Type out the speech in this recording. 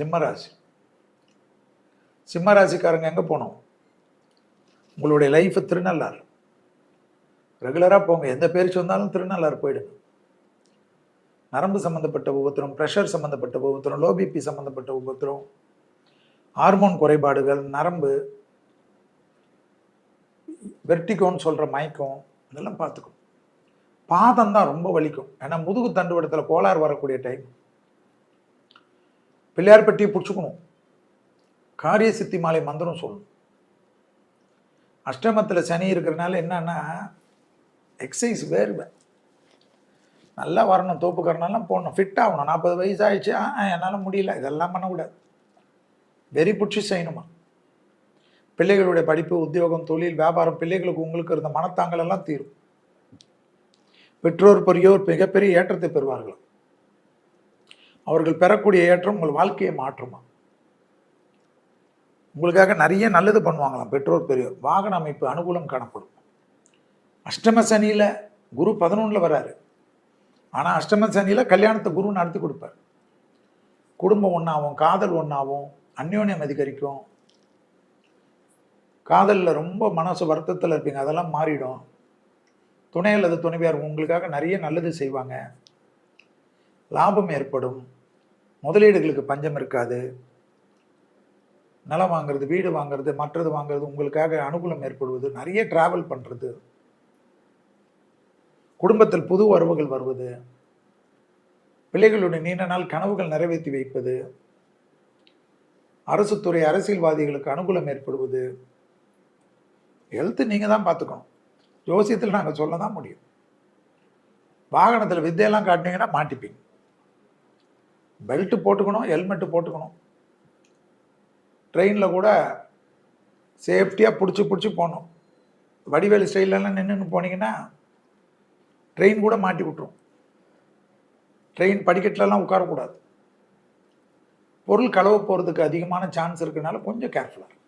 சிம்மராசி. சிம்மராசிக்காரங்க எங்கே போகணும்? உங்களுடைய லைஃப் திருநள்ளாறு. ரெகுலராக போங்க. எந்த பேர் சொன்னாலும் திருநள்ளாறு போயிடுங்க. நரம்பு சம்மந்தப்பட்ட உபத்திரம், ப்ரெஷர் சம்மந்தப்பட்ட உபத்திரம், லோ பிபி சம்மந்தப்பட்ட உபத்திரம், ஹார்மோன் குறைபாடுகள், நரம்பு வெர்டிகோன்னு சொல்கிற மயக்கம், இதெல்லாம் பார்த்துக்கும். பாதம் தான் ரொம்ப வலிக்கும். ஏன்னா முதுகு தண்டுவடத்தில் கோளாறு வரக்கூடிய டைம். பிள்ளையார் பட்டியை பிடிச்சிக்கணும். காரிய சித்தி மாலை மந்திரம் சொல்லணும். அஷ்டமத்தில் சனி இருக்கிறனால என்னன்னா எக்ஸசைஸ் வேர்வை நல்லா வரணும். தோப்புக்காரனெல்லாம் போடணும், ஃபிட் ஆகணும். 40 வயசு ஆயிடுச்சு, என்னால் முடியல, இதெல்லாம் பண்ணக்கூடாது. வெறி பிடிச்சி செய்யணுமா. பிள்ளைகளுடைய படிப்பு, உத்தியோகம், தொழில், வியாபாரம், பிள்ளைகளுக்கு உங்களுக்கு இருந்த மனத்தாங்கள் எல்லாம் தீரும். பெற்றோர் பெரியோர் மிகப்பெரிய ஏற்றத்தை பெறுவார்கள். அவர்கள் பெறக்கூடிய ஏற்றம் உங்கள் வாழ்க்கையை மாற்றுமா. உங்களுக்காக நிறைய நல்லது பண்ணுவாங்களாம் பெற்றோர் பெரியோர். வாகன அமைப்பு அனுகூலம் காணப்படும். அஷ்டம சனியில் குரு 11 வராரு. ஆனால் அஷ்டம சனியில் கல்யாணத்தை குரு நடத்தி கொடுப்பார். குடும்பம் ஒன்றாகும், காதல் ஒன்றாகும், அந்யோன்யம் அதிகரிக்கும். காதலில் ரொம்ப மனசு வருத்தத்தில் இருப்பீங்க, அதெல்லாம் மாறிடும். துணை அல்லது துணைவியார் உங்களுக்காக நிறைய நல்லது செய்வாங்க. லாபம் ஏற்படும். முதலீடுகளுக்கு பஞ்சம் இருக்காது. நிலம் வாங்கிறது, வீடு வாங்கிறது, மற்றது வாங்கிறது, உங்களுக்காக அனுகூலம் ஏற்படுவது, நிறைய டிராவல் பண்ணுறது, குடும்பத்தில் புது உறவுகள் வருவது, பிள்ளைகளுடைய நீண்ட நாள் கனவுகள் நிறைவேற்றி வைப்பது, அரசு துறை அரசியல்வாதிகளுக்கு அனுகூலம் ஏற்படுவது. ஹெல்த்து நீங்கள் தான் பார்த்துக்கணும். ஜோசியத்தில் நாங்கள் சொல்ல தான் முடியும். வாகனத்தில் வித்தையெல்லாம் காட்டினீங்கன்னா மாட்டிப்பீங்க. பெல்ட்டு போட்டுக்கணும், ஹெல்மெட்டு போட்டுக்கணும். ட்ரெயினில் கூட சேஃப்டியாக பிடிச்சி போகணும். வடிவேலு ஸ்டைலெல்லாம் நின்று போனீங்கன்னா ட்ரெயின் கூட மாட்டி விட்டுரும். ட்ரெயின் படிக்கட்டிலலாம் உட்காரக்கூடாது. பொருள் களவு போகிறதுக்கு அதிகமான சான்ஸ் இருக்கிறதுனால கொஞ்சம் கேர்ஃபுல்லாக இருக்கும்.